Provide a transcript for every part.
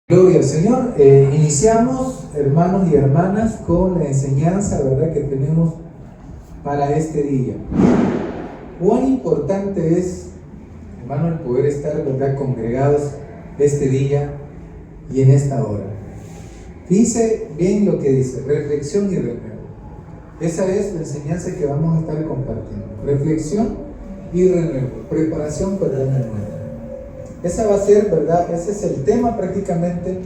Gloria al Señor. Iniciamos, hermanos y hermanas, con la enseñanza, ¿verdad?, que tenemos para este día. Cuán importante es, hermano, el poder estar, ¿verdad?, congregados este día y en esta hora. Fíjense bien lo que dice: reflexión y renuevo. Esa es la enseñanza que vamos a estar compartiendo. Reflexión y renuevo. Preparación para el año nuevo. Esa va a ser, ¿verdad? Ese es el tema prácticamente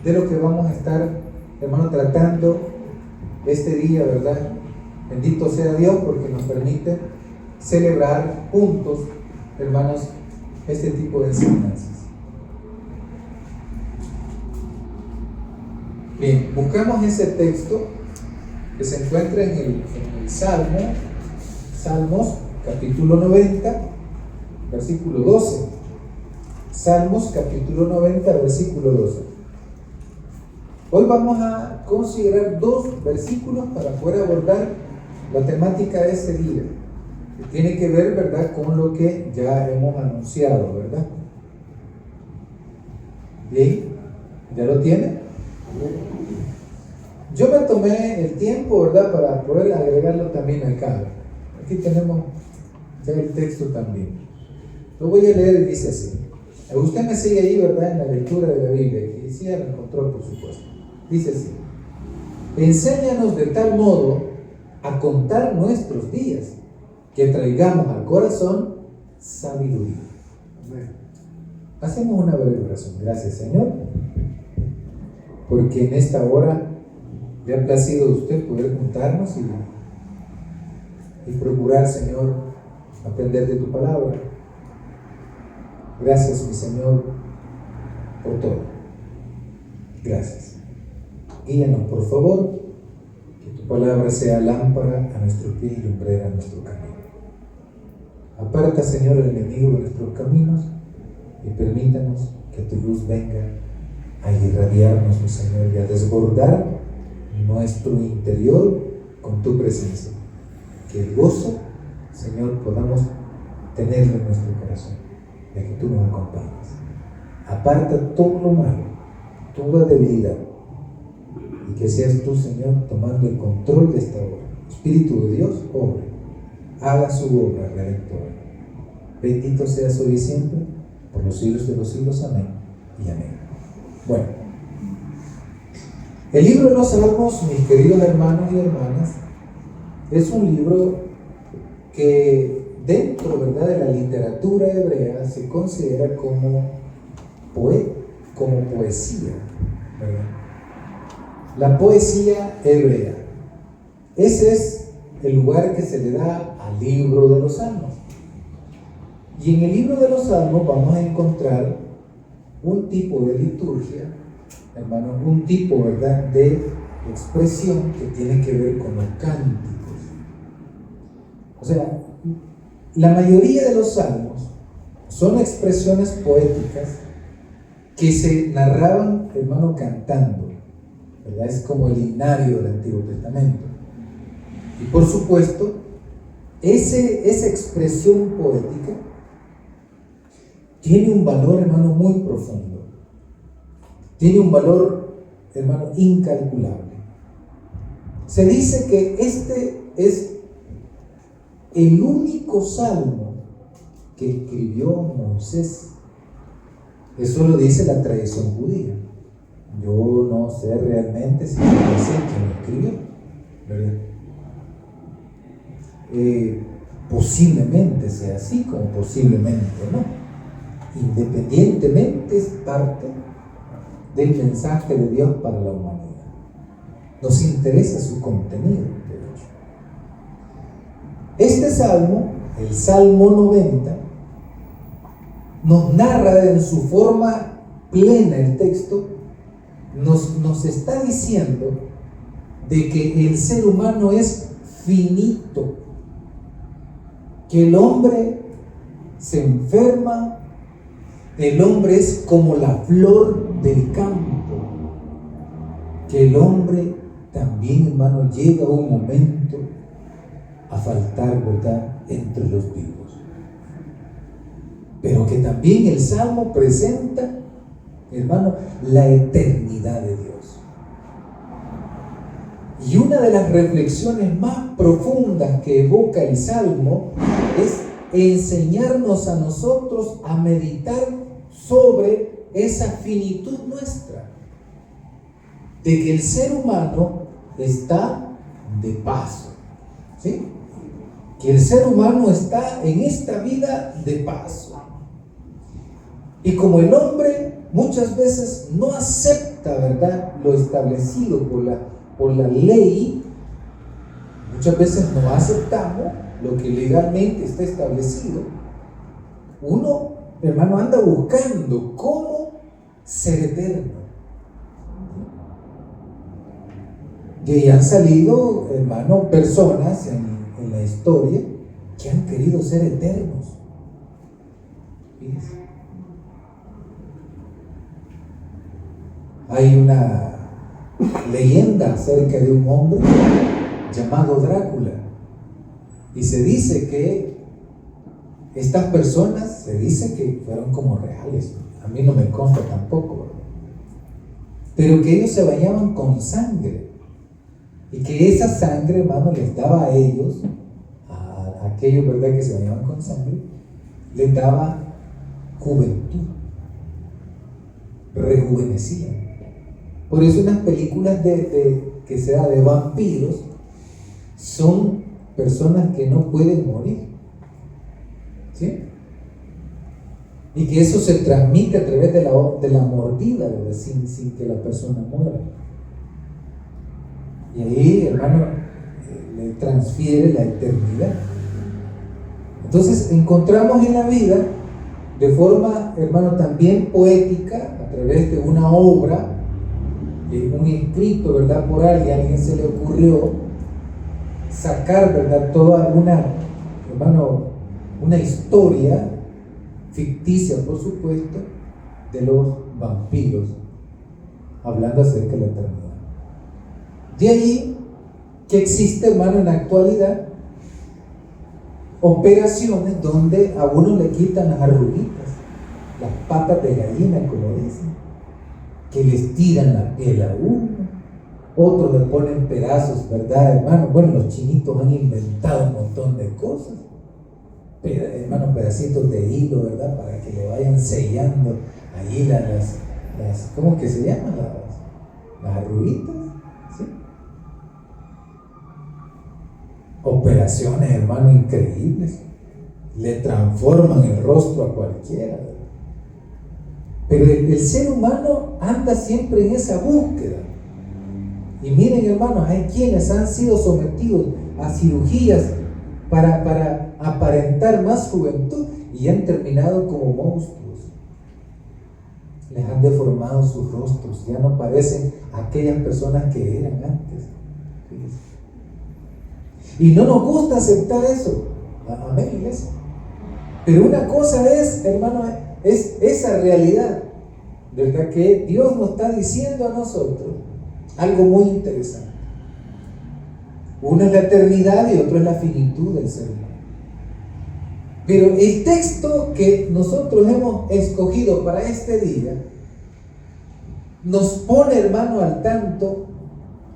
de lo que vamos a estar, hermano, tratando este día, ¿verdad? Bendito sea Dios porque nos permite celebrar juntos, hermanos, este tipo de enseñanzas. Bien, buscamos ese texto que se encuentra en el Salmos, capítulo 90, versículo 12. Salmos capítulo 90, versículo 12. Hoy vamos a considerar dos versículos para poder abordar la temática de ese día, que tiene que ver, ¿verdad?, con lo que ya hemos anunciado, ¿verdad? Bien, ¿ya lo tiene? Yo me tomé el tiempo, ¿verdad?, para poder agregarlo también acá. Aquí tenemos ya el texto también. Lo voy a leer y dice así. Usted me sigue ahí, ¿verdad?, en la lectura de la Biblia, que sí ya lo encontró, por supuesto. Dice así: enséñanos de tal modo a contar nuestros días, que traigamos al corazón sabiduría. Hacemos una breve oración. Gracias, Señor, porque en esta hora le ha placido a usted poder juntarnos y procurar, Señor, aprender de tu palabra. Gracias, mi Señor, por todo. Gracias. Guíanos, por favor, que tu palabra sea lámpara a nuestro pie y lumbrera a nuestro camino. Aparta, Señor, el enemigo de nuestros caminos y permítanos que tu luz venga a irradiarnos, mi Señor, y a desbordar nuestro interior con tu presencia. Que el gozo, Señor, podamos tenerlo en nuestro corazón, de que tú nos acompañes. Aparta todo lo malo, toda debilidad, y que seas tú, Señor, tomando el control de esta obra. Espíritu de Dios, obra, haga su obra redentora. Bendito seas hoy y siempre, por los siglos de los siglos. Amén y amén. Bueno, el libro de los Salmos, mis queridos hermanos y hermanas, es un libro que dentro, ¿verdad?, de la literatura hebrea se considera como poesía, ¿verdad? La poesía hebrea. Ese es el lugar que se le da al libro de los Salmos. Y en el libro de los Salmos vamos a encontrar un tipo de liturgia, hermano, un tipo, ¿verdad?, de expresión que tiene que ver con los cánticos. O sea, la mayoría de los salmos son expresiones poéticas que se narraban, hermano, cantando, ¿verdad? Es como el himnario del Antiguo Testamento. Y por supuesto, esa expresión poética tiene un valor, hermano, muy profundo. Tiene un valor, hermano, incalculable. Se dice que este es el único salmo que escribió Moisés. Eso lo dice la tradición judía. Yo no sé realmente si Moisés quien lo escribió, ¿verdad? Posiblemente sea así, como posiblemente no. Independientemente, es parte del mensaje de Dios para la humanidad. Nos interesa su contenido, de hecho. Este salmo, el Salmo 90, nos narra en su forma plena el texto, nos está diciendo de que el ser humano es finito, que el hombre se enferma, el hombre es como la flor del campo, que el hombre también, hermano, llega un momento a faltar, ¿verdad?, entre los vivos. Pero que también el Salmo presenta hermano, la eternidad de Dios. Y una de las reflexiones más profundas que evoca el Salmo es enseñarnos a nosotros a meditar sobre esa finitud nuestra, de que el ser humano está de paso, ¿sí? Que el ser humano está en esta vida de paso. Y como el hombre muchas veces no acepta, ¿verdad?, lo establecido por la ley, muchas veces no aceptamos lo que legalmente está establecido. Uno, hermano, anda buscando cómo ser eterno. Y han salido, hermano, personas en la historia que han querido ser eternos. Fíjense. Hay una leyenda acerca de un hombre llamado Drácula, y se dice que estas personas, se dice que fueron como reales, a mí no me consta tampoco, pero que ellos se bañaban con sangre, y que esa sangre, hermano, les daba a ellos, a aquellos, ¿verdad?, que se bañaban con sangre, les daba juventud, rejuvenecían. Por eso unas películas que sea de vampiros son personas que no pueden morir, ¿sí? Y que eso se transmite a través de la mordida, ¿verdad?, sin que la persona muera. Y ahí, hermano, le transfiere la eternidad. Entonces encontramos en la vida, de forma, hermano, también poética, a través de una obra, un escrito, ¿verdad?, por alguien se le ocurrió sacar, ¿verdad?, toda una historia ficticia, por supuesto, de los vampiros, hablando acerca de la eternidad. De ahí que existe, hermano, en la actualidad operaciones donde a uno le quitan las arruguitas, las patas de gallina, como dicen, que les tiran la piel a uno, otros le ponen pedazos, ¿verdad, hermano? Bueno, los chinitos han inventado un montón de cosas, hermano, pedacitos de hilo, ¿verdad?, para que le vayan sellando ahí las ¿cómo que se llaman? Las arruguitas, ¿sí? Operaciones, hermano, increíbles, le transforman el rostro a cualquiera, ¿verdad? Pero el ser humano anda siempre en esa búsqueda. Y miren, hermanos, hay quienes han sido sometidos a cirugías para aparentar más juventud y han terminado como monstruos. Les han deformado sus rostros, ya no parecen aquellas personas que eran antes. Y no nos gusta aceptar eso. Amén, iglesia. Pero una cosa es, hermano, es esa realidad, ¿verdad?, que Dios nos está diciendo a nosotros algo muy interesante. Uno es la eternidad y otro es la finitud del ser humano. Pero el texto que nosotros hemos escogido para este día nos pone, hermano, al tanto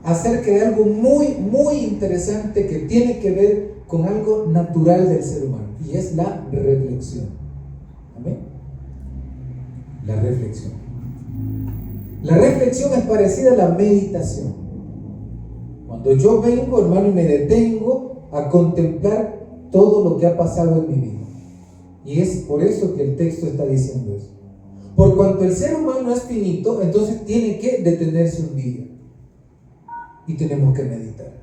acerca de algo muy, muy interesante que tiene que ver con algo natural del ser humano, y es la reflexión. ¿Amén? La reflexión. La reflexión es parecida a la meditación. Cuando yo vengo, hermano, y me detengo a contemplar todo lo que ha pasado en mi vida. Y es por eso que el texto está diciendo eso. Por cuanto el ser humano es finito, entonces tiene que detenerse un día. Y tenemos que meditar.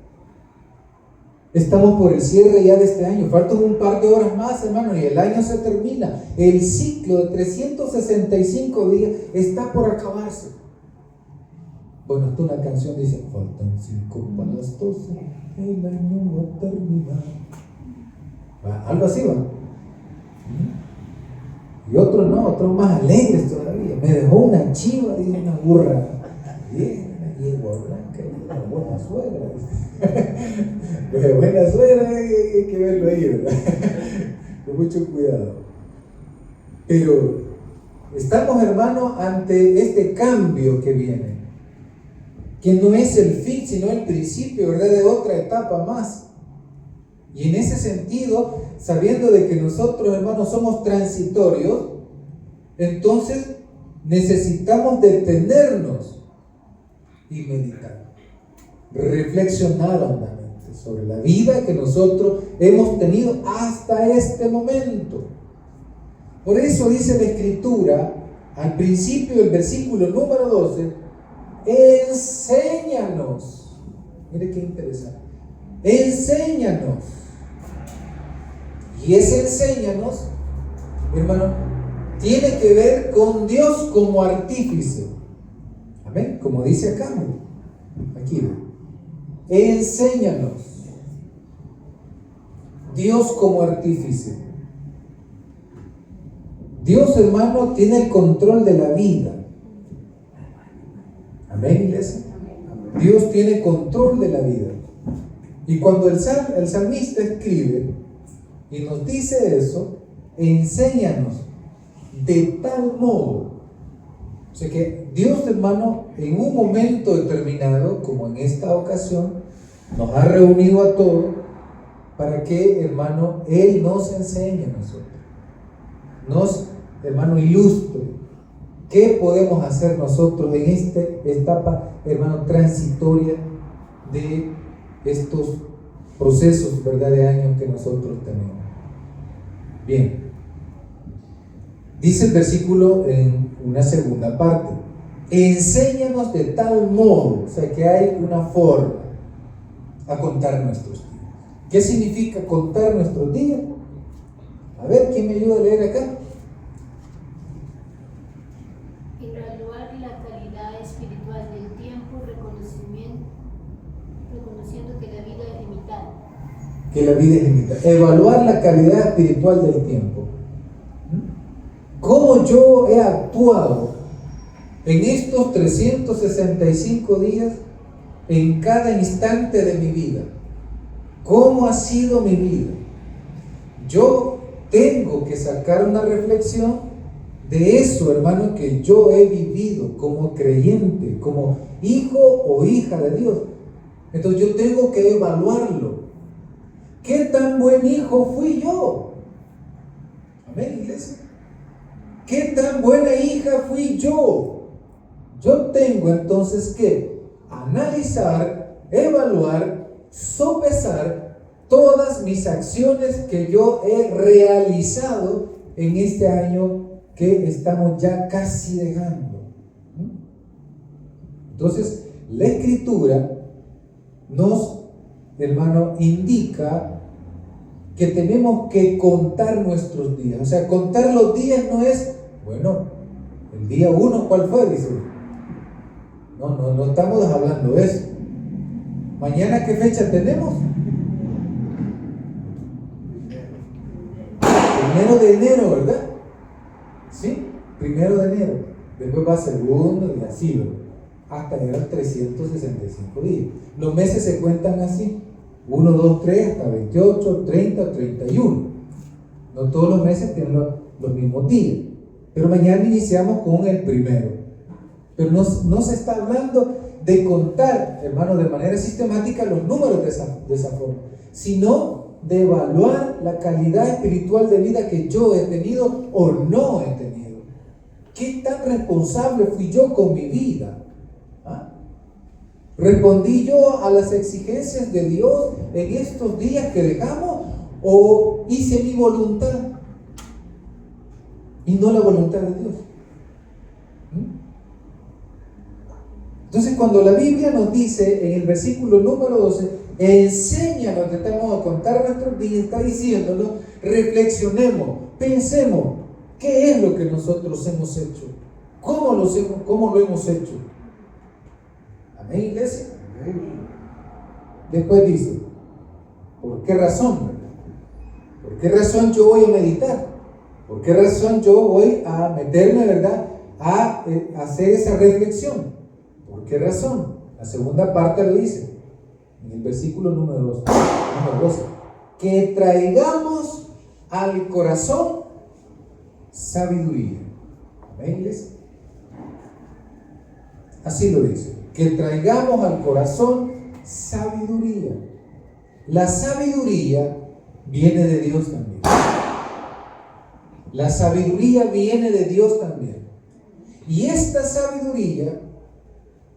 Estamos por el cierre ya de este año. Faltan un par de horas más, hermano, y el año se termina. El ciclo de 365 días está por acabarse. Bueno, hasta una canción dice: faltan 5 para las 12, el año va a terminar. Algo así va. Y otros no, otros más alegres todavía. Me dejó una chiva, dice, una burra. Bien, una yegua blanca, una buena suegra. Pues buena suegra hay que verlo ahí, ¿verdad? Con mucho cuidado. Pero Estamos, hermano, ante este cambio que viene, que no es el fin, sino el principio, ¿verdad?, de otra etapa más. Y en ese sentido, sabiendo de que nosotros, hermanos, somos transitorios, entonces necesitamos detenernos y meditar, reflexionar hondamente sobre la vida que nosotros hemos tenido hasta este momento. Por eso dice la Escritura, al principio del versículo número 12, enséñanos. Mire qué interesante. Enséñanos. Y ese enséñanos, hermano, tiene que ver con Dios como artífice. Amén. Como dice acá, aquí. Enséñanos. Dios como artífice. Dios, hermano, tiene el control de la vida. Amén, iglesia. Dios tiene control de la vida. Y cuando el salmista escribe y nos dice eso, enséñanos de tal modo. O sea que Dios, hermano, en un momento determinado, como en esta ocasión, nos ha reunido a todos para que, hermano, Él nos enseñe a nosotros. Nos, hermano, ilustre qué podemos hacer nosotros en esta etapa, hermano, transitoria de estos procesos, ¿verdad?, de años que nosotros tenemos. Bien, dice el versículo en una segunda parte, enséñanos de tal modo, o sea que hay una forma a contar nuestros días. ¿Qué significa contar nuestros días? A ver, ¿quién me ayuda a leer acá? Evaluar la calidad espiritual del tiempo, reconociendo que la vida es limitada. Que la vida es limitada. Evaluar la calidad espiritual del tiempo. ¿Cómo yo he actuado en estos 365 días, en cada instante de mi vida? ¿Cómo ha sido mi vida? Yo tengo que sacar una reflexión de eso, hermano, que yo he vivido como creyente, como hijo o hija de Dios. Entonces yo tengo que evaluarlo. ¿Qué tan buen hijo fui yo? Amén, iglesia. ¿Qué tan buena hija fui yo? Yo tengo entonces que analizar, evaluar, sopesar todas mis acciones que yo he realizado en este año que estamos ya casi dejando. Entonces, la Escritura nos, hermano, indica que tenemos que contar nuestros días. O sea, contar los días no es, bueno, el día 1, ¿cuál fue? Dice. No estamos hablando de eso. ¿Mañana qué fecha tenemos? 1 de enero, ¿verdad? ¿Sí? 1 de enero. Después va 2 y así, ¿verdad? Hasta llegar a 365 días. Los meses se cuentan así. 1, 2, 3, hasta 28, 30, 31. No todos los meses tienen los mismos días. Pero mañana iniciamos con el 1. Pero no se está hablando de contar, hermano, de manera sistemática los números de esa forma, sino de evaluar la calidad espiritual de vida que yo he tenido o no he tenido. ¿Qué tan responsable fui yo con mi vida? ¿Respondí yo a las exigencias de Dios en estos días que dejamos o hice mi voluntad y no la voluntad de Dios? Entonces, cuando la Biblia nos dice en el versículo número 12, enséñanos de tal modo a contar nuestros días, está diciéndonos, reflexionemos, pensemos, ¿qué es lo que nosotros hemos hecho? ¿Cómo lo hemos hecho? Amén, iglesia. Después dice, ¿por qué razón? ¿Por qué razón yo voy a meditar? ¿Por qué razón yo voy a meterme, verdad, a hacer esa reflexión? ¿Por qué razón? La segunda parte lo dice, en el versículo número 12, que traigamos al corazón sabiduría. Amén, iglesia. Así lo dice. Que traigamos al corazón sabiduría. La sabiduría viene de Dios también. La sabiduría viene de Dios también. Y esta sabiduría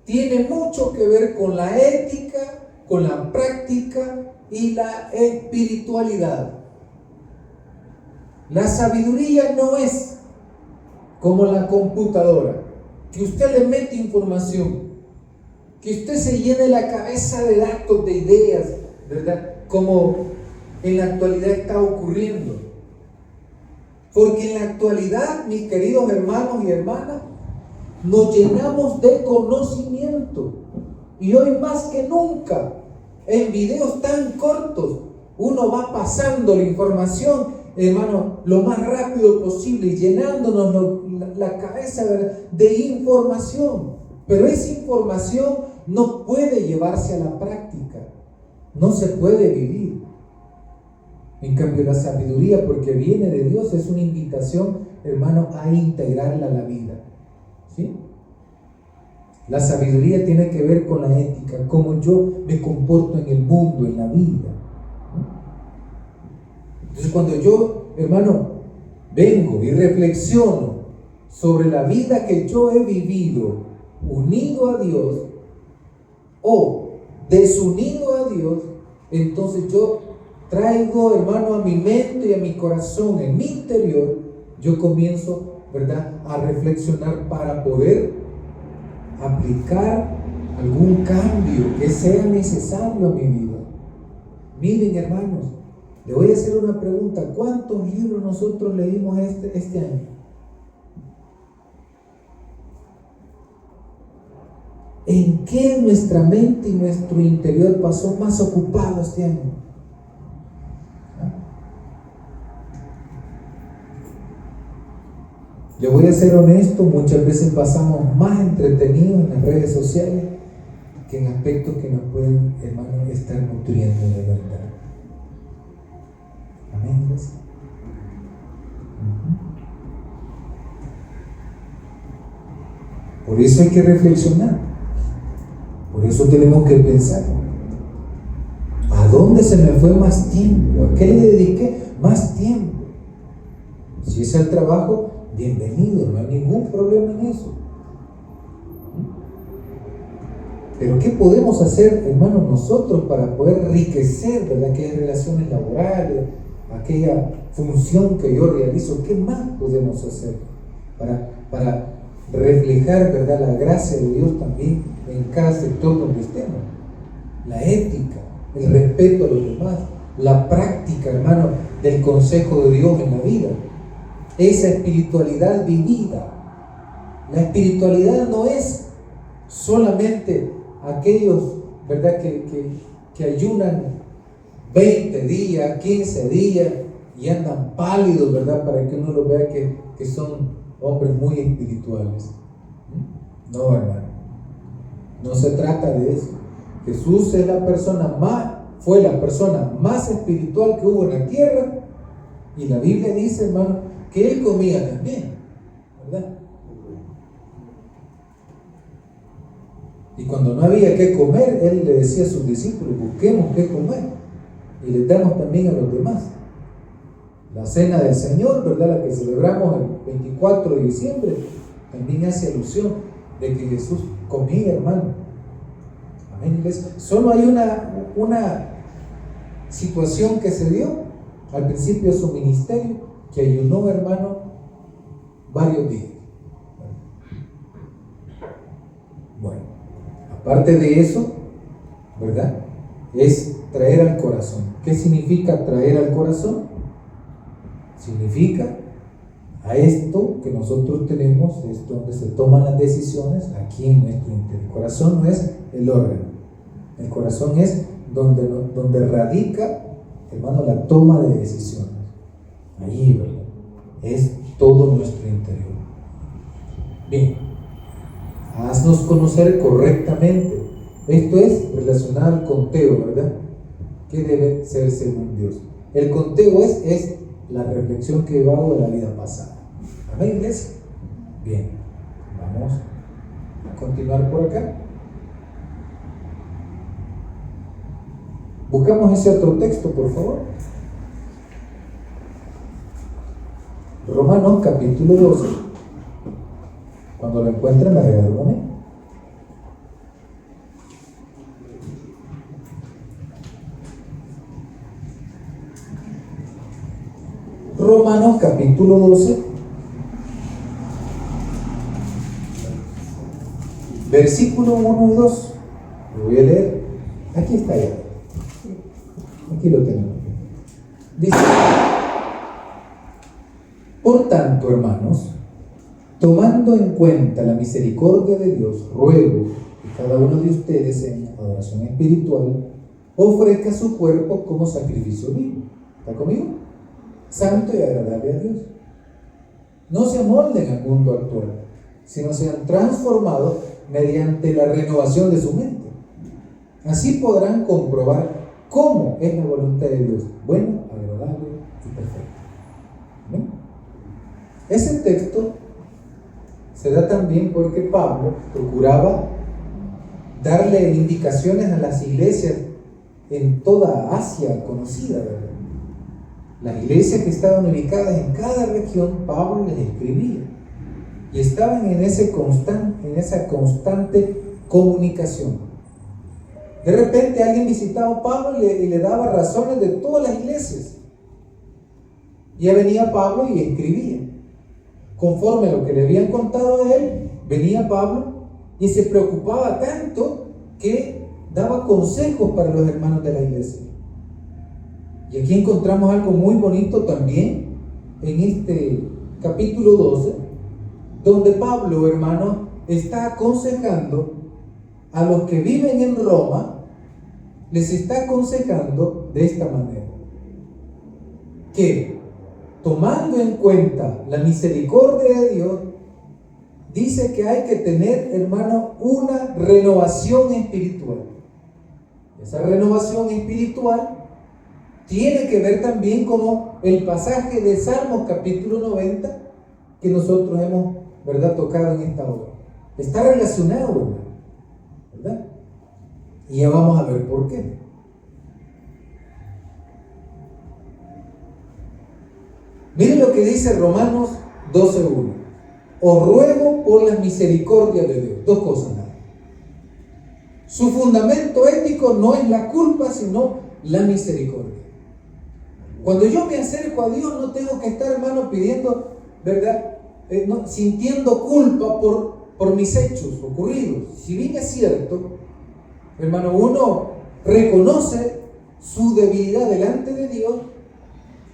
tiene mucho que ver con la ética, con la práctica y la espiritualidad. La sabiduría no es como la computadora, que usted le mete información, que usted se llene la cabeza de datos, de ideas, ¿verdad? Como en la actualidad está ocurriendo. Porque en la actualidad, mis queridos hermanos y hermanas, nos llenamos de conocimiento. Y hoy más que nunca, en videos tan cortos, uno va pasando la información, hermano, lo más rápido posible y llenándonos la cabeza de información. Pero esa información no puede llevarse a la práctica, no se puede vivir. En cambio, la sabiduría, porque viene de Dios, es una invitación, hermano, a integrarla a la vida. ¿Sí? La sabiduría tiene que ver con la ética, cómo yo me comporto en el mundo, en la vida. Entonces, cuando yo, hermano, vengo y reflexiono sobre la vida que yo he vivido unido a Dios o desunido a Dios, entonces yo traigo, hermano, a mi mente y a mi corazón, en mi interior, yo comienzo, ¿verdad?, a reflexionar para poder aplicar algún cambio que sea necesario a mi vida. Miren, hermanos, le voy a hacer una pregunta. ¿Cuántos libros nosotros leímos este año? ¿En qué nuestra mente y nuestro interior pasó más ocupado este año? Yo voy a ser honesto, muchas veces pasamos más entretenidos en las redes sociales que en aspectos que nos pueden, hermano, estar nutriendo de verdad. Amén. Por eso hay que reflexionar. Por eso tenemos que pensar. ¿A dónde se me fue más tiempo? ¿A qué le dediqué más tiempo? Si es al trabajo, bienvenido, no hay ningún problema en eso. Pero ¿qué podemos hacer, hermanos, nosotros para poder enriquecer, ¿verdad?, aquellas relaciones laborales, aquella función que yo realizo? ¿Qué más podemos hacer para reflejar, ¿verdad?, la gracia de Dios también en cada sector donde estemos? La ética, el respeto a los demás, la práctica, hermano, del consejo de Dios en la vida. Esa espiritualidad vivida. La espiritualidad no es solamente aquellos, ¿verdad?, que ayunan 20 días, 15 días y andan pálidos, ¿verdad?, para que uno los vea que son hombres muy espirituales. No, hermano, no se trata de eso. Jesús es fue la persona más espiritual que hubo en la tierra, y la Biblia dice, hermano, que él comía también, ¿verdad? Y cuando no había qué comer, él le decía a sus discípulos, busquemos qué comer, y les damos también a los demás. La cena del Señor, ¿verdad?, la que celebramos el 24 de diciembre, también hace alusión de que Jesús comía, hermano. Amén. Solo hay una situación que se dio al principio de su ministerio, que ayunó, hermano, varios días. Bueno, aparte de eso, ¿verdad?, es traer al corazón. ¿Qué significa traer al corazón? Significa a esto que nosotros tenemos, es donde se toman las decisiones aquí en nuestro interior. El corazón no es el órgano, el corazón es donde radica, hermano, la toma de decisiones. Ahí, ¿verdad?, es todo nuestro interior. Bien, haznos conocer correctamente. Esto es relacionado al conteo, ¿verdad?, que debe ser según Dios. El conteo es la reflexión que he llevado de la vida pasada. Amén, iglesia. Bien, vamos a continuar por acá. Buscamos ese otro texto, por favor. Romanos capítulo 12. Cuando lo encuentren, me regalan un amén. Romanos capítulo 12, versículo 1 y 2. Lo voy a leer. Aquí está ya. Aquí lo tenemos. Dice: por tanto, hermanos, tomando en cuenta la misericordia de Dios, ruego que cada uno de ustedes en adoración espiritual ofrezca su cuerpo como sacrificio vivo. ¿Está conmigo? Santo y agradable a Dios. No se amolden al mundo actual, sino sean transformados mediante la renovación de su mente. Así podrán comprobar cómo es la voluntad de Dios, bueno, agradable y perfecta. ¿Bien? Ese texto se da también porque Pablo procuraba darle indicaciones a las iglesias en toda Asia conocida, ¿verdad? Las iglesias que estaban ubicadas en cada región, Pablo les escribía y estaban en esa constante comunicación. De repente alguien visitaba a Pablo y le daba razones de todas las iglesias. Ya venía Pablo y escribía. Conforme a lo que le habían contado a él, venía Pablo y se preocupaba tanto que daba consejos para los hermanos de la iglesia. Y aquí encontramos algo muy bonito también en este capítulo 12, donde Pablo, hermano, está aconsejando a los que viven en Roma, les está aconsejando de esta manera: que tomando en cuenta la misericordia de Dios, dice que hay que tener, hermano, una renovación espiritual. Esa renovación espiritual tiene que ver también como el pasaje de Salmos capítulo 90 que nosotros hemos, ¿verdad?, tocado en esta hora. Está relacionado, ¿verdad? Y ya vamos a ver por qué. Miren lo que dice Romanos 12:1. Os ruego por la misericordia de Dios. Dos cosas nada. Su fundamento ético no es la culpa, sino la misericordia. Cuando yo me acerco a Dios, no tengo que estar, hermano, pidiendo, ¿verdad? Sintiendo culpa por mis hechos ocurridos. Si bien es cierto, hermano, uno reconoce su debilidad delante de Dios,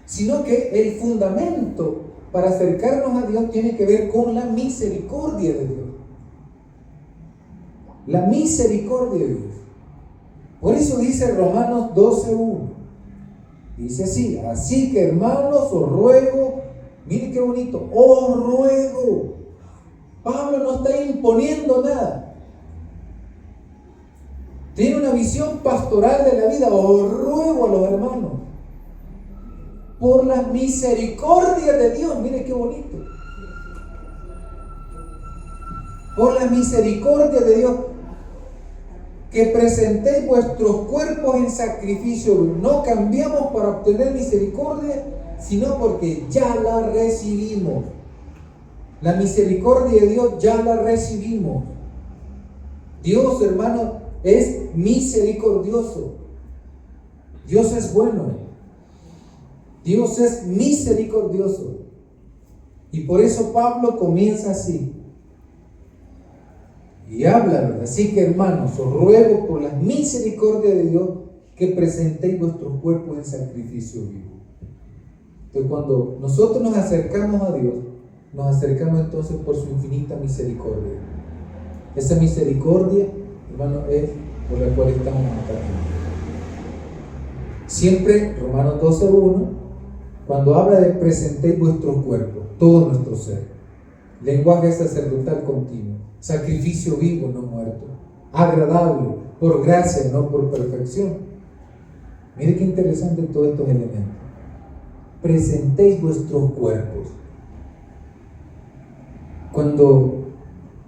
sino que el fundamento para acercarnos a Dios tiene que ver con la misericordia de Dios. La misericordia de Dios. Por eso dice Romanos 12:1. Dice así: así que, hermanos, os ruego, mire qué bonito, os ruego. Pablo no está imponiendo nada. Tiene una visión pastoral de la vida. Os ruego a los hermanos, por la misericordia de Dios, mire qué bonito. Por la misericordia de Dios, que presentéis vuestros cuerpos en sacrificio. No cambiamos para obtener misericordia, sino porque ya la recibimos. La misericordia de Dios ya la recibimos. Dios, hermano, es misericordioso. Dios es bueno. Dios es misericordioso. Y por eso Pablo comienza así. Y habla, ¿verdad? Así que, hermanos, os ruego por la misericordia de Dios que presentéis vuestros cuerpos en sacrificio vivo. Entonces, cuando nosotros nos acercamos a Dios, nos acercamos entonces por su infinita misericordia. Esa misericordia, hermano, es por la cual estamos acá. Siempre, Romanos 12:1, cuando habla de presentéis vuestros cuerpos, todo nuestro ser, lenguaje sacerdotal continuo, sacrificio vivo, no muerto, agradable, por gracia, no por perfección. Mire qué interesante todos estos elementos. Presentéis vuestros cuerpos. cuando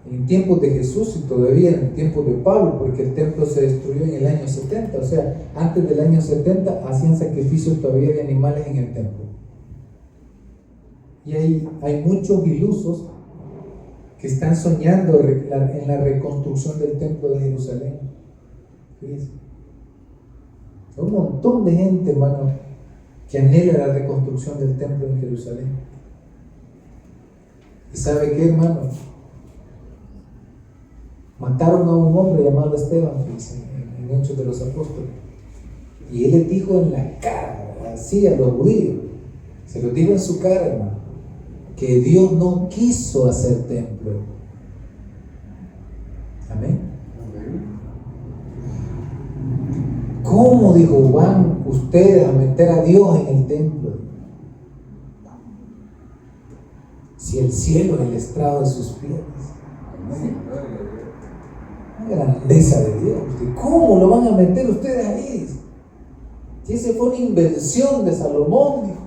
en tiempos de Jesús y todavía en tiempos de Pablo, porque el templo se destruyó en el año 70, o sea, antes del año 70 hacían sacrificios todavía de animales en el templo. Y hay muchos ilusos que están soñando en la reconstrucción del templo de Jerusalén. Fíjense. Hay un montón de gente, hermano, que anhela la reconstrucción del templo en Jerusalén. ¿Y sabe qué, hermano? Mataron a un hombre llamado Esteban, en Hechos de los Apóstoles. Y él les dijo en la cara, así a los judíos, se los dijo en su cara, hermano, que Dios no quiso hacer templo. Amén. ¿Cómo, dijo, van ustedes a meter a Dios en el templo? Si el cielo es el estrado de sus pies. La grandeza de Dios. ¿Cómo lo van a meter ustedes ahí? Si esa fue una invención de Salomón, dijo.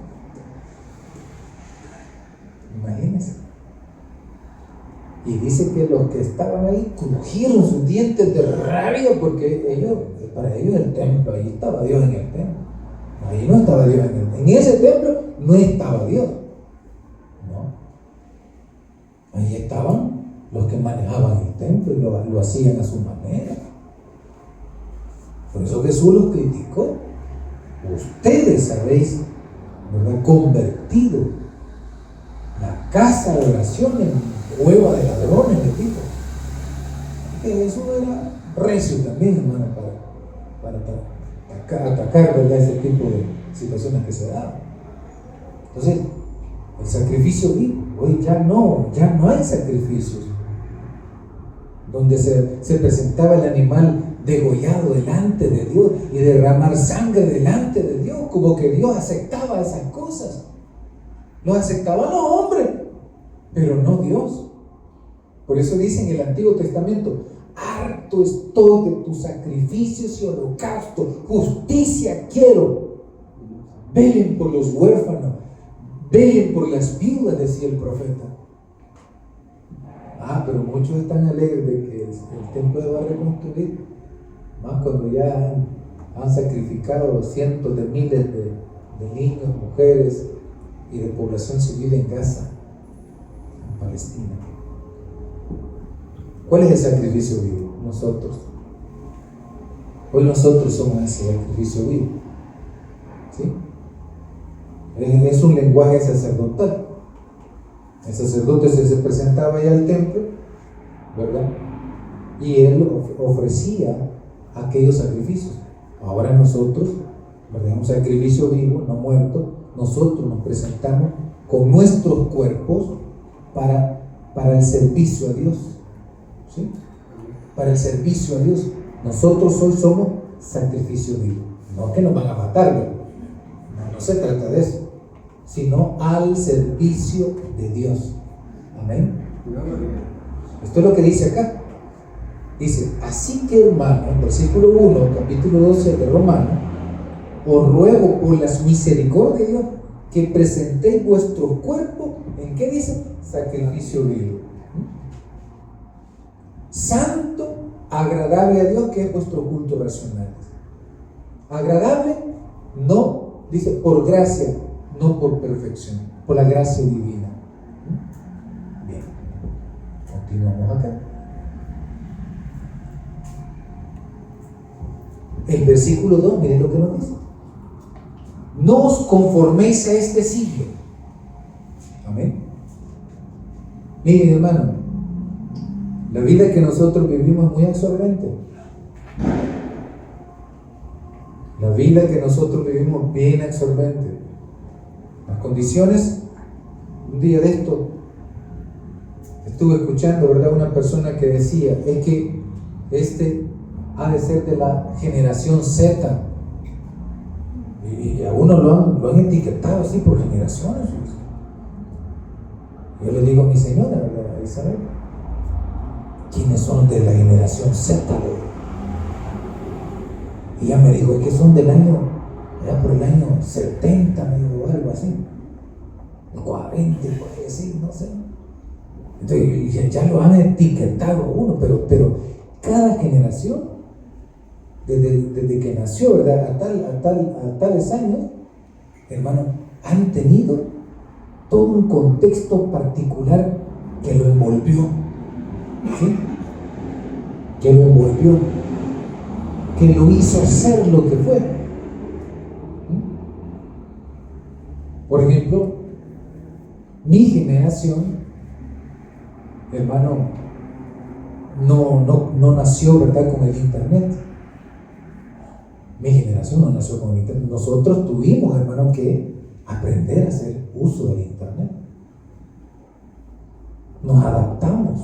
Imagínense. Y dice que los que estaban ahí crujieron sus dientes de rabia porque para ellos el templo, ahí estaba Dios en el templo. Ahí no estaba Dios en el templo. En ese templo no estaba Dios. No. Ahí estaban los que manejaban el templo y lo hacían a su manera. Por eso Jesús los criticó. Ustedes habéis, ¿verdad?, convertido la casa de oración en cueva de ladrones, les dijo. Que eso era recio también, hermano, para atacar, ¿verdad?, ese tipo de situaciones que se daban. Entonces, el sacrificio vivo, hoy ya no hay sacrificios donde se presentaba el animal degollado delante de Dios y derramar sangre delante de Dios, como que Dios aceptaba esas cosas. Los aceptaban los hombres, pero no Dios. Por eso dice en el Antiguo Testamento: harto estoy de tus sacrificios y holocaustos, justicia quiero. Velen por los huérfanos, velen por las viudas, decía el profeta. Pero muchos están alegres de que el templo se va a reconstruir, más cuando ya han sacrificado cientos de miles de niños, mujeres y de población civil en Gaza, en Palestina. ¿Cuál es el sacrificio vivo? Nosotros. Hoy nosotros somos ese sacrificio vivo. ¿Sí? Es un lenguaje sacerdotal. El sacerdote se presentaba allá al templo, ¿verdad? Y él ofrecía aquellos sacrificios. Ahora nosotros, ¿verdad?, un sacrificio vivo, no muerto. Nosotros nos presentamos con nuestros cuerpos para el servicio a Dios. ¿Sí? Para el servicio a Dios. Nosotros hoy somos sacrificio vivo. No que nos van a matar, ¿verdad? No se trata de eso, sino al servicio de Dios. Amén. Esto es lo que dice acá. Dice: así que, hermano, versículo 1, capítulo 12 de Romanos, os ruego por las misericordias de Dios que presentéis vuestro cuerpo, ¿en qué dice? Sacrificio vivo, santo, agradable a Dios, que es vuestro culto racional. Agradable, no, dice, por gracia, no por perfección, por la gracia divina. Bien, continuamos acá. El versículo 2, miren lo que nos dice: no os conforméis a este siglo. Amén. Miren, hermano, la vida que nosotros vivimos es muy absorbente. La vida que nosotros vivimos bien absorbente. Las condiciones, un día de esto estuve escuchando, ¿verdad?, una persona que decía: es que ha de ser de la generación Z. Y a uno lo han etiquetado así por generaciones. Yo le digo a mi señora, ¿verdad?, Isabel, ¿quiénes son de la generación Z? Y ella me dijo: es que son del año, ya por el año 70, me dijo, algo así, de 40, por así, no sé. Entonces ya lo han etiquetado a uno, pero cada generación, desde que nació, ¿verdad? A tales años, hermano, han tenido todo un contexto particular que lo envolvió, ¿sí? Que lo envolvió, que lo hizo ser lo que fue. Por ejemplo, mi generación, hermano, no nació, ¿verdad?, con el internet. Mi generación no nació con el internet. Nosotros tuvimos, hermano, que aprender a hacer uso del internet. Nos adaptamos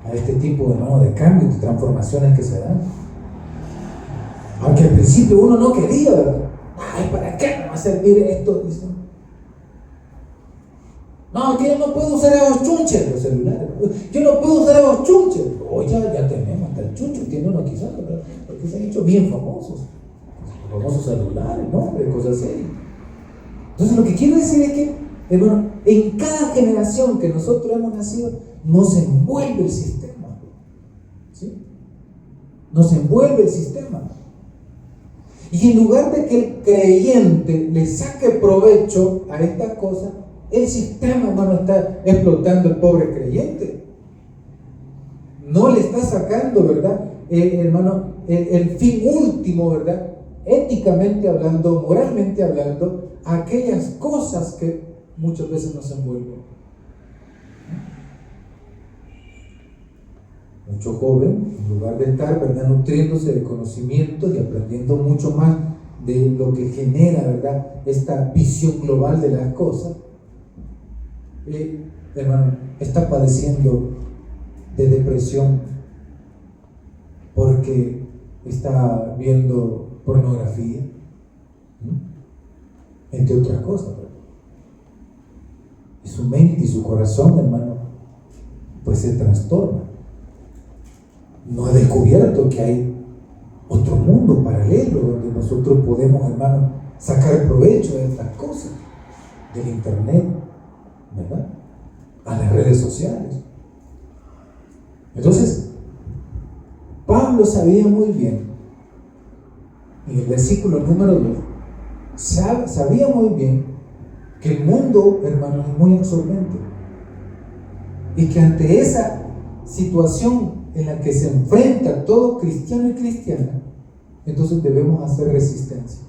a este tipo, hermano, de cambios, de transformaciones que se dan. Aunque al principio uno no quería, ¿verdad? Ay, ¿para qué me va a servir esto? Dicen. No, que yo no puedo usar esos chunches, los celulares. Yo no puedo usar esos chunches. Oye, ya tenemos, hasta el chuncho tiene uno quizás, ¿verdad? Porque se han hecho bien famosos. Los famosos celulares, ¿no? Cosas así. Entonces lo que quiero decir es que, hermano, en cada generación que nosotros hemos nacido, nos envuelve el sistema. ¿Sí? Nos envuelve el sistema. Y en lugar de que el creyente le saque provecho a estas cosas, el sistema, hermano, está explotando al pobre creyente. No le está sacando, ¿verdad? Hermano, el fin último, ¿verdad? Éticamente hablando, moralmente hablando, aquellas cosas que muchas veces nos envuelven. Mucho joven, en lugar de estar, ¿verdad?, nutriéndose de conocimientos y aprendiendo mucho más de lo que genera, ¿verdad?, esta visión global de las cosas, hermano, está padeciendo de depresión porque está viendo pornografía, entre otras cosas, ¿verdad? Y su mente y su corazón, hermano, pues se trastorna. No ha descubierto que hay otro mundo paralelo donde nosotros podemos, hermano, sacar provecho de estas cosas, del internet, ¿verdad?, a las redes sociales. Entonces, Pablo sabía muy bien, en el versículo número 2, sabía muy bien que el mundo, hermano, es muy absorbente y que ante esa situación en la que se enfrenta todo cristiano y cristiana, entonces debemos hacer resistencia,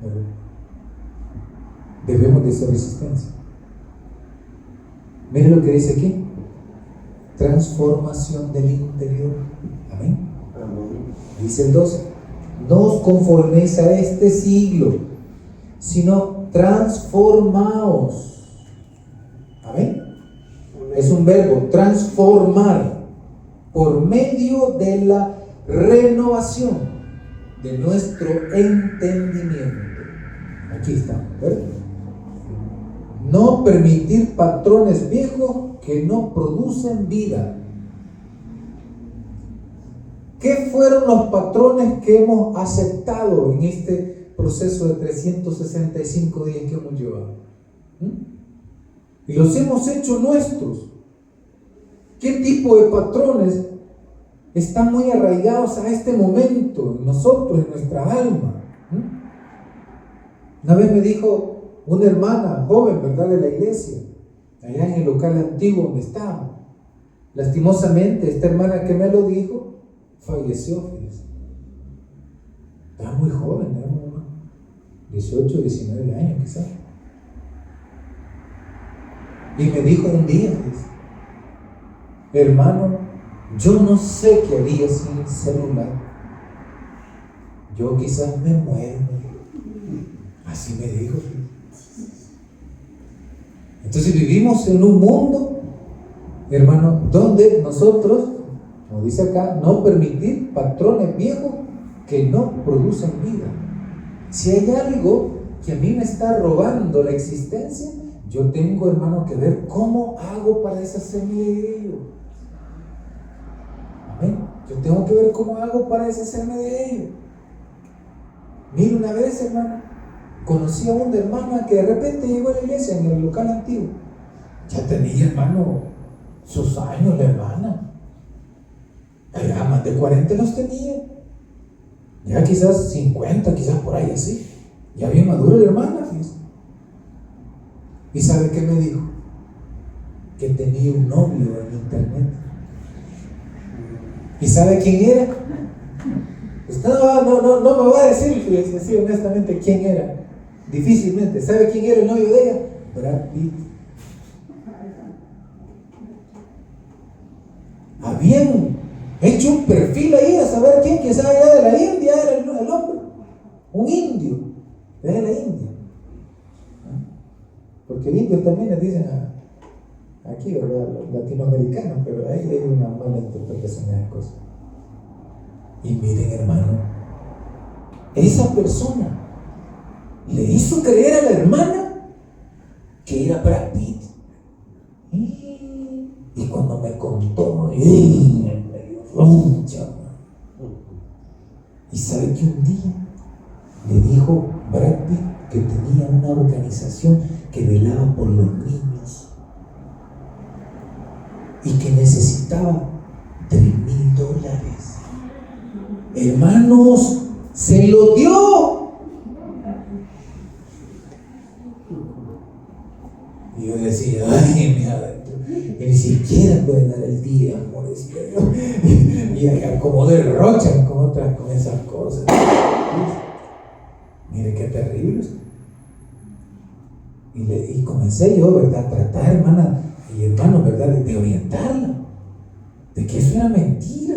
¿verdad? Debemos de hacer resistencia. Mire lo que dice aquí: transformación del interior. Amén. Dice el 12: no os conforméis a este siglo, sino transformaos. Amén. Es un verbo, transformar, por medio de la renovación de nuestro entendimiento. Aquí está, ¿verdad? No permitir patrones viejos que no producen vida. ¿Qué fueron los patrones que hemos aceptado en este proceso de 365 días que hemos llevado? Y los hemos hecho nuestros. ¿Qué tipo de patrones están muy arraigados a este momento en nosotros, en nuestra alma? Una vez me dijo una hermana joven, ¿verdad?, de la iglesia, allá en el local antiguo donde estábamos. Lastimosamente, esta hermana que me lo dijo falleció, fíjense. Estaba muy joven, ¿no? 18, 19 años quizás. Y me dijo un día, fíjense: hermano, yo no sé qué haría sin el celular. Yo quizás me muero. Así me dijo. Entonces vivimos en un mundo, hermano, donde nosotros, como dice acá, no permitir patrones viejos que no producen vida. Si hay algo que a mí me está robando la existencia, yo tengo, hermano, que ver cómo hago para deshacerme de ello. Amén. Yo tengo que ver cómo hago para deshacerme de ello. Mira, una vez, hermano, conocí a una hermana que de repente llegó a la iglesia en el local antiguo. Ya tenía, hermano, sus años la hermana. Ya más de 40 los tenía. Ya quizás 50, quizás por ahí así. Ya bien madura la hermana, fíjese. ¿Y sabe qué me dijo? Que tenía un novio en internet. ¿Y sabe quién era? Usted no me va a decir, fíjese, así honestamente, quién era. Difícilmente. ¿Sabe quién era el novio de ella? Brad Pitt. Habían hecho un perfil ahí a saber quién, quizás era de la India, era el hombre, un indio, de la India. Porque indios también les dicen aquí, ¿verdad? Los latinoamericanos, pero ahí hay una mala interpretación de las cosas. Y miren, hermano, esa persona le hizo creer a la hermana que era Brad Pitt. Y cuando me contó, me dio roncha. Y sabe que un día le dijo Brad Pitt que tenía una organización que velaba por los niños y que necesitaba $3,000. Hermanos, se lo dio. Y yo decía, ay, mi adentro, ni siquiera puede dar el día, amor, decía yo. Y como derrochan con esas cosas. Mire qué terrible. Y comencé yo, ¿verdad?, a tratar, hermana y hermano, ¿verdad?, de orientarla, de que eso era mentira,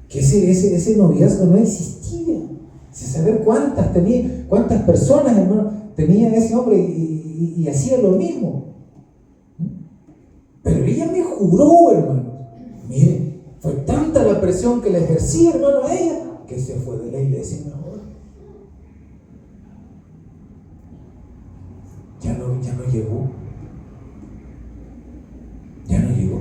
que ese noviazgo no existía. Sin saber cuántas personas, hermano, tenía ese hombre y hacía lo mismo. Pero ella me juró, hermano. Mire, fue tanta la presión que le ejercía, hermano, a ella, que se fue de la iglesia mejor. Ya no llegó. Ya no llegó.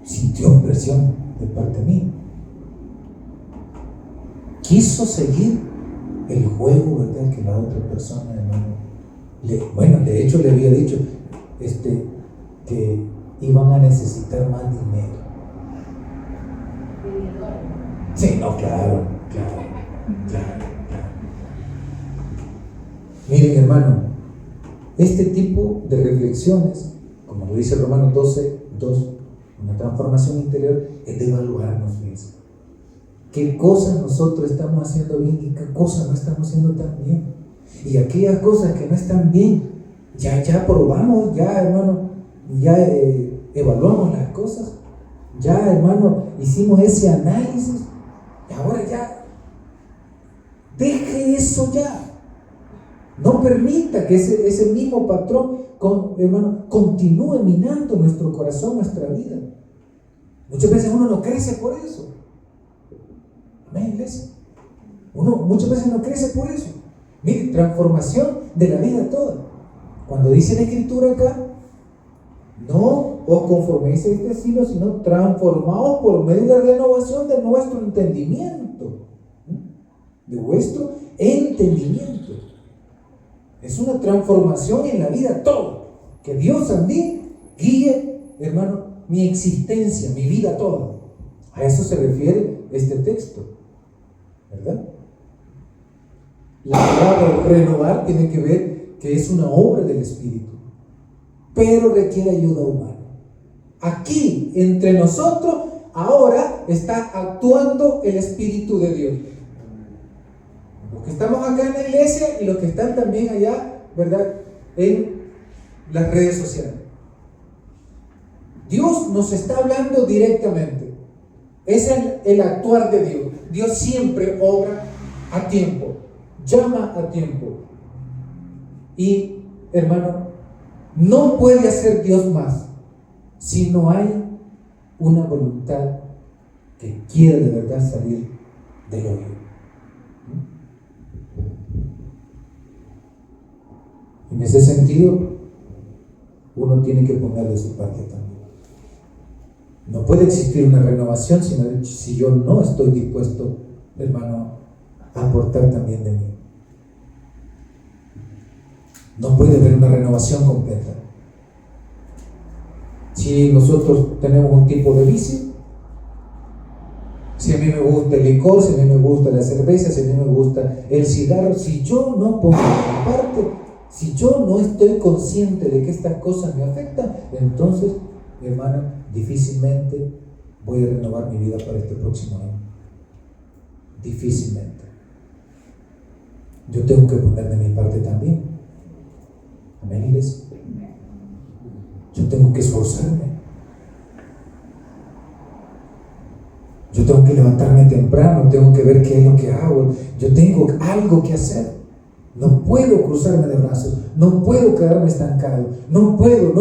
Sintió presión de parte mía. Quiso seguir el juego, ¿verdad?, que la otra persona, hermano, de hecho le había dicho que iban a necesitar más dinero. Sí, no, claro. Miren, hermano, este tipo de reflexiones, como lo dice Romanos 12:2, una transformación interior, es de evaluarnos, fíjense. ¿Qué cosas nosotros estamos haciendo bien y qué cosas no estamos haciendo tan bien? Y aquellas cosas que no están bien, ya probamos, ya, hermano, ya evaluamos las cosas, ya, hermano, hicimos ese análisis, y ahora ya, deje eso ya. No permita que ese mismo patrón, hermano, continúe minando nuestro corazón, nuestra vida. Muchas veces uno no crece por eso. Amén, iglesia. Uno muchas veces no crece por eso. Mire, transformación de la vida toda. Cuando dice la Escritura acá, no os conforméis a este siglo, sino transformaos por medio de la renovación de nuestro entendimiento. De vuestro entendimiento. Es una transformación en la vida todo. Que Dios a mí guíe, hermano, mi existencia, mi vida toda. A eso se refiere este texto, ¿verdad? La palabra renovar tiene que ver que es una obra del Espíritu, pero requiere ayuda humana. Aquí, entre nosotros, ahora está actuando el Espíritu de Dios. Los que estamos acá en la iglesia y los que están también allá, ¿verdad?, en las redes sociales. Dios nos está hablando directamente. Es el actuar de Dios. Dios siempre obra a tiempo, llama a tiempo. Y, hermano, no puede hacer Dios más si no hay una voluntad que quiera de verdad salir del hoyo. En ese sentido, uno tiene que poner de su parte también. No puede existir una renovación si yo no estoy dispuesto, hermano, a aportar también de mí. No puede haber una renovación completa. Si nosotros tenemos un tipo de vicio, si a mí me gusta el licor, si a mí me gusta la cerveza, si a mí me gusta el cigarro, si yo no pongo mi parte, si yo no estoy consciente de que estas cosas me afectan, entonces, hermano, difícilmente voy a renovar mi vida para este próximo año. Difícilmente. Yo tengo que poner de mi parte también. Amén, iglesia. Yo tengo que esforzarme. Yo tengo que levantarme temprano, tengo que ver qué es lo que hago. Yo tengo algo que hacer. No puedo cruzarme de brazos, no puedo quedarme estancado. No puedo.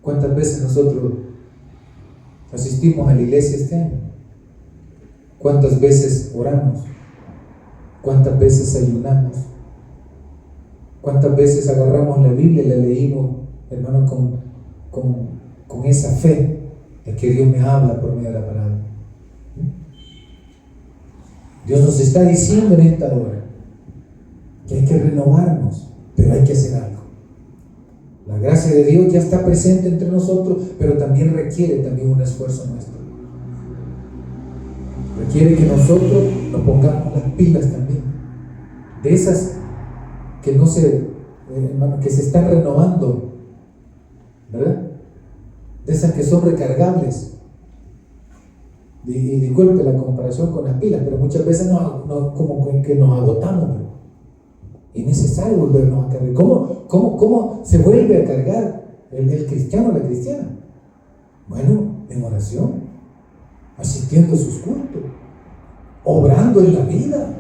¿Cuántas veces nosotros asistimos a la iglesia este año? ¿Cuántas veces oramos? ¿Cuántas veces ayunamos? ¿Cuántas veces agarramos la Biblia y la leímos, hermano, con esa fe de que Dios me habla por medio de la palabra? Dios nos está diciendo en esta hora que hay que renovarnos, pero hay que hacer algo. La gracia de Dios ya está presente entre nosotros, pero también requiere un esfuerzo nuestro. Requiere que nosotros nos pongamos las pilas también. De esas que que se están renovando, ¿verdad? De esas que son recargables. Y disculpe la comparación con las pilas, pero muchas veces como que nos agotamos, ¿no? Es necesario volvernos a cargar. ¿Cómo se vuelve a cargar el cristiano o la cristiana? Bueno, en oración, asistiendo a sus cultos, obrando en la vida,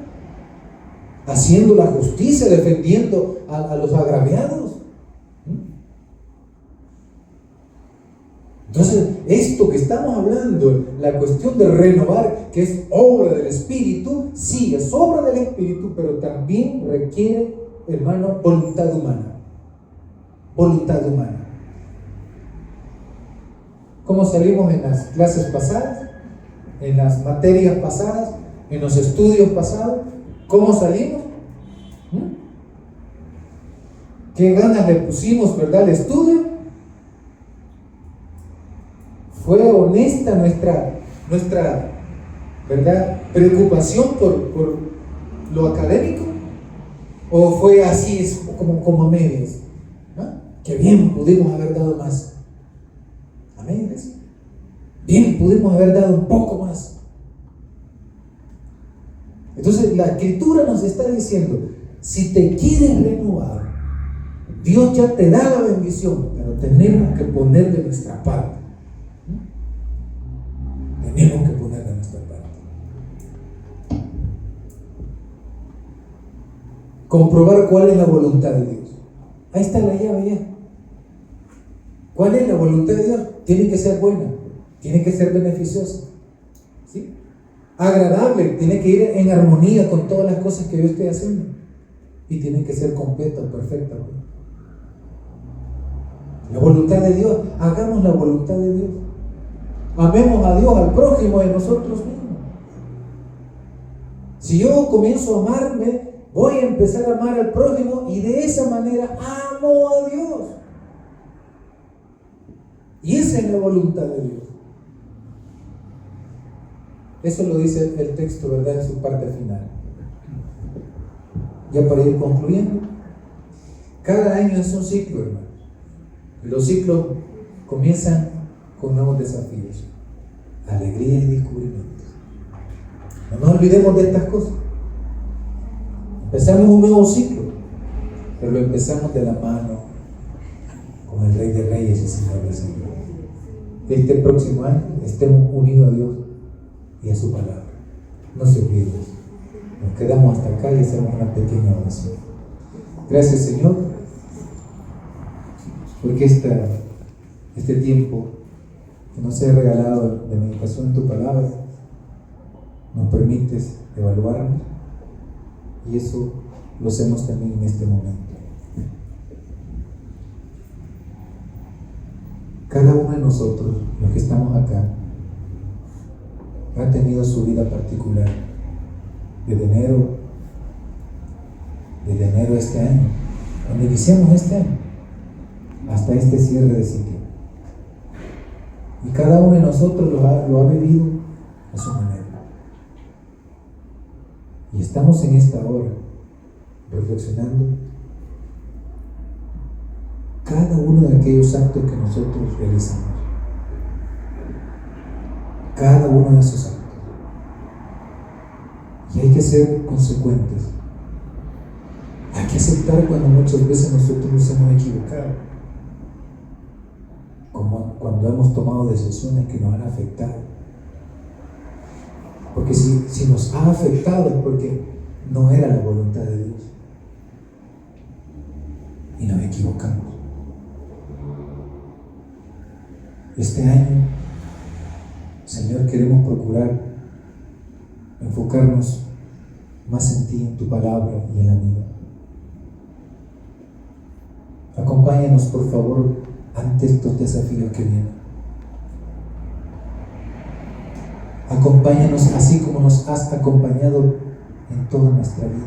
haciendo la justicia, defendiendo a los agraviados. Entonces, esto que estamos hablando, la cuestión de renovar, que es obra del Espíritu, sí, es obra del Espíritu, pero también requiere, hermano, voluntad humana. Voluntad humana. ¿Cómo salimos en las clases pasadas? En las materias pasadas, en los estudios pasados. ¿Cómo salimos? ¿Qué ganas le pusimos, verdad, al estudio? ¿Fue honesta nuestra ¿verdad?, preocupación por lo académico? ¿O fue así, como a medias? ¿No? Que bien pudimos haber dado más. Amén. Bien pudimos haber dado un poco más. Entonces la Escritura nos está diciendo, si te quieres renovar, Dios ya te da la bendición, pero tenemos que poner de nuestra parte. Tenemos que poner de nuestra parte. Comprobar cuál es la voluntad de Dios. Ahí está la llave ya. ¿Cuál es la voluntad de Dios? Tiene que ser buena, tiene que ser beneficiosa, ¿sí? Agradable, tiene que ir en armonía con todas las cosas que yo estoy haciendo, y tiene que ser completa, perfecta. La voluntad de Dios, hagamos la voluntad de Dios. Amemos a Dios, al prójimo y a nosotros mismos. Si yo comienzo a amarme, voy a empezar a amar al prójimo y de esa manera amo a Dios. Y esa es la voluntad de Dios. Eso lo dice el texto, ¿verdad?, en su parte final. Ya para ir concluyendo, cada año es un ciclo, hermano. Los ciclos comienzan con nuevos desafíos, alegría y descubrimientos. No nos olvidemos de estas cosas. Empezamos un nuevo ciclo, pero lo empezamos de la mano con el Rey de Reyes y Señor de Señores. Este próximo año estemos unidos a Dios y a su palabra. No se olviden. Nos quedamos hasta acá y hacemos una pequeña oración. Gracias, Señor, porque este tiempo que nos has regalado de meditación en tu palabra nos permites evaluarnos, y eso lo hacemos también en este momento. Cada uno de nosotros, los que estamos acá, ha tenido su vida particular, desde enero de este año, cuando iniciamos este año, hasta este cierre de ciclo. Y cada uno de nosotros lo ha vivido a su manera. Y estamos en esta hora reflexionando cada uno de aquellos actos que nosotros realizamos. Cada uno de esos actos. Y hay que ser consecuentes. Hay que aceptar cuando muchas veces nosotros nos hemos equivocado. Como cuando hemos tomado decisiones que nos han afectado. Porque si nos ha afectado es porque no era la voluntad de Dios. Y nos equivocamos. Este año, Señor, queremos procurar enfocarnos más en ti, en tu palabra y en la vida. Acompáñanos, por favor, ante estos desafíos que vienen. Acompáñanos así como nos has acompañado en toda nuestra vida,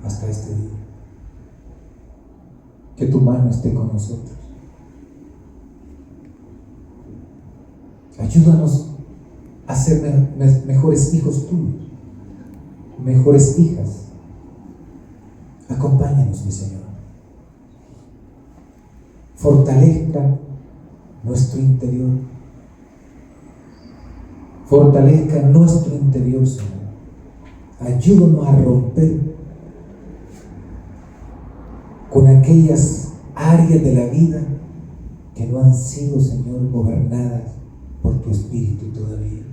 hasta este día. Que tu mano esté con nosotros. Ayúdanos a ser mejores hijos tuyos, mejores hijas. Acompáñanos, mi Señor. Fortalezca nuestro interior. Fortalezca nuestro interior, Señor. Ayúdanos a romper con aquellas áreas de la vida que no han sido, Señor, gobernadas por tu Espíritu todavía.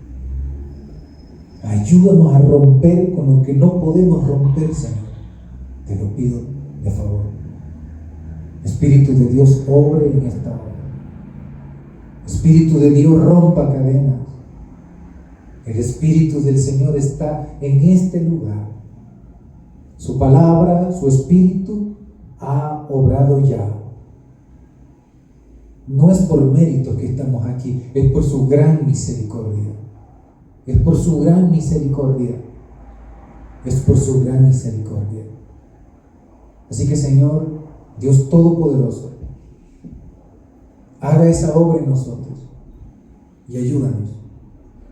Ayúdanos a romper con lo que no podemos romper, Señor. Te lo pido de favor. Espíritu de Dios, obre en esta hora. Espíritu de Dios, rompa cadenas. El Espíritu del Señor está en este lugar. Su palabra, su Espíritu ha obrado ya. No es por mérito que estamos aquí, es por su gran misericordia. Es por su gran misericordia. Es por su gran misericordia. Así que, Señor, Dios Todopoderoso, haga esa obra en nosotros y ayúdanos.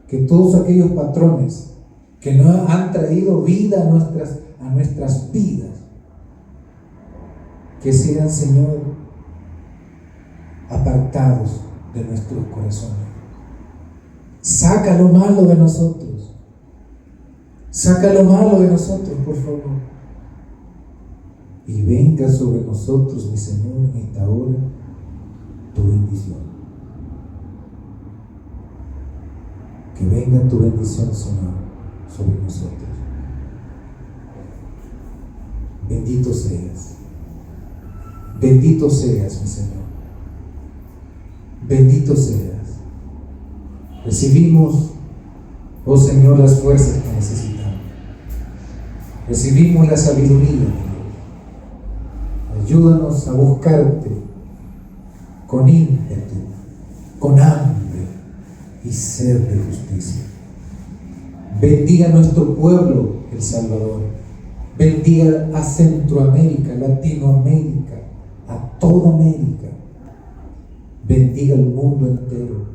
Que todos aquellos patrones que no han traído vida a nuestras vidas, que sean, Señor, apartados de nuestros corazones. Saca lo malo de nosotros. Saca lo malo de nosotros, por favor. Y venga sobre nosotros, mi Señor, en esta hora, tu bendición. Que venga tu bendición, Señor, sobre nosotros. Bendito seas. Bendito seas, mi Señor. Bendito seas. Recibimos, oh Señor, las fuerzas que necesitamos. Recibimos la sabiduría, mi Dios. Ayúdanos a buscarte con ímpetu, con hambre y sed de justicia. Bendiga a nuestro pueblo, El Salvador. Bendiga a Centroamérica, Latinoamérica, a toda América. Bendiga al mundo entero.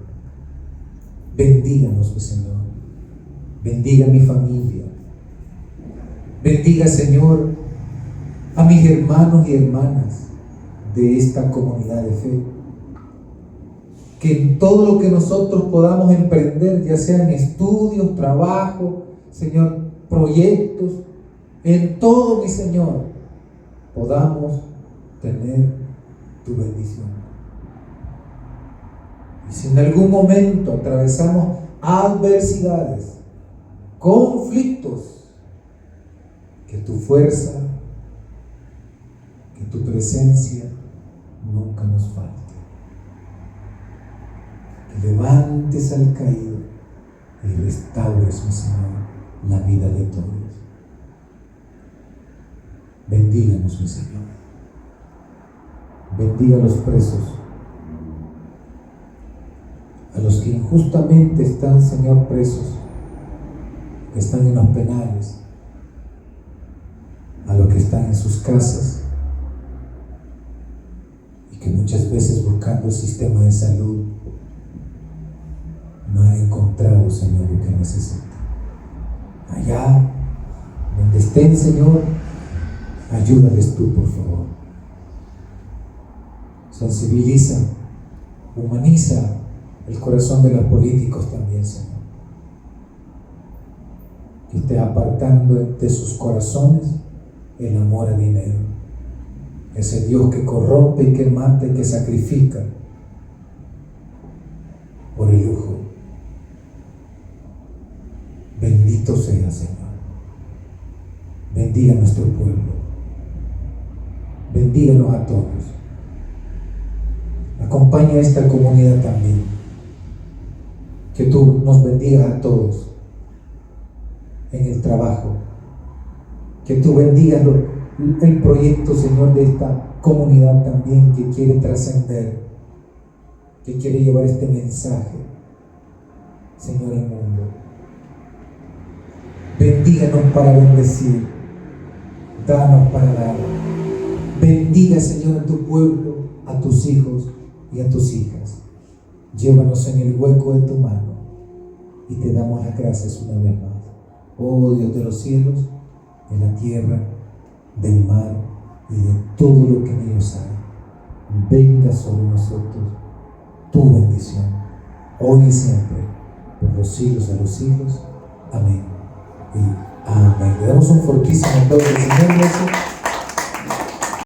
Bendíganos, mi Señor. Bendiga a mi familia. Bendiga, Señor, a mis hermanos y hermanas de esta comunidad de fe. Que en todo lo que nosotros podamos emprender, ya sean estudios, trabajo, Señor, proyectos, en todo, mi Señor, podamos tener tu bendición. Y si en algún momento atravesamos adversidades, conflictos, que tu fuerza, que tu presencia nunca nos falte. Que levantes al caído y restaures, mi Señor, la vida de todos. Bendíganos, mi Señor. Bendiga a los presos, a los que injustamente están, Señor, presos, que están en los penales, a los que están en sus casas y que muchas veces buscando el sistema de salud no han encontrado, Señor, lo que necesitan. Allá donde estén, Señor, ayúdales tú, por favor. Sensibiliza, humaniza el corazón de los políticos también, Señor. Que esté apartando de sus corazones el amor al dinero. Ese Dios que corrompe y que mata y que sacrifica por el lujo. Bendito sea, Señor. Bendiga a nuestro pueblo. Bendíganos a todos. Acompaña a esta comunidad también. Que tú nos bendigas a todos en el trabajo. Que tú bendigas el proyecto, Señor, de esta comunidad también que quiere trascender, que quiere llevar este mensaje, Señor, al mundo. Bendíganos para bendecir, danos para dar. Bendiga, Señor, a tu pueblo, a tus hijos y a tus hijas. Llévanos en el hueco de tu mano y te damos las gracias una vez más. Oh Dios de los cielos, de la tierra, del mar y de todo lo que en ellos hay. Venga sobre nosotros tu bendición, hoy y siempre, por los siglos de los siglos. Amén y amén. Le damos un fortísimo aplauso al Señor. Gracias.